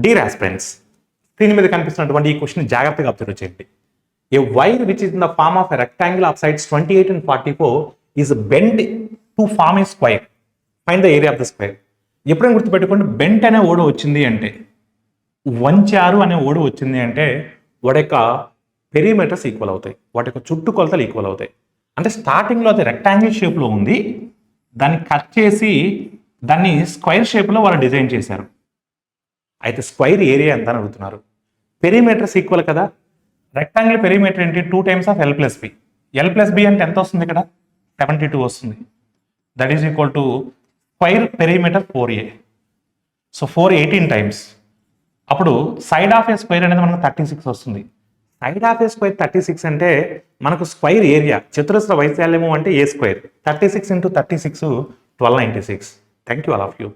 Dear aspirants, screen మీద కనిపిస్తున్నటువంటి ఈ క్వశ్చన్ జాగ్రత్తగా అబ్జర్వ్ చేయండి. A wire which is in the form of a rectangle of sides 28 and 44 is bent to form a square. Find the area of the square. ఎప్పుడైనా గుర్తుపెట్టుకోండి, bent అనే ఓడు వచ్చింది అంటే, వంచారు అనే ఓడు వచ్చింది అంటే వాటి యొక్క పెరిమీటర్స్ ఈక్వల్ అవుతాయి, వాటి యొక్క చుట్టుకొలతలు ఈక్వల్ అవుతాయి. అంటే స్టార్టింగ్లో అది రెక్టాంగిల్ షేప్లో ఉంది, దాన్ని కట్ చేసి దాన్ని స్క్వైర్ షేప్లో వాళ్ళు డిజైన్ చేశారు. అయితే స్క్వైర్ ఏరియా ఎంత అని అడుగుతున్నారు. పెరిమీటర్స్ ఈక్వల్ కదా, రెక్టాంగిల్ పెరిమీటర్ ఏంటి, 2 times of L+B. L+B అంటే ఎంత వస్తుంది, ఇక్కడ 72 వస్తుంది. That is equal to square perimeter 4A. So 4 18 times. అప్పుడు సైడ్ ఆఫ్ ఏ స్క్వైర్ అనేది మనకు 36 వస్తుంది. సైడ్ ఆఫ్ ఏ స్క్వైర్ 36 అంటే మనకు స్క్వైర్ ఏరియా చతురస్ర వైశాల్యము అంటే A square. 36 into 36 1296. Thank you all of you.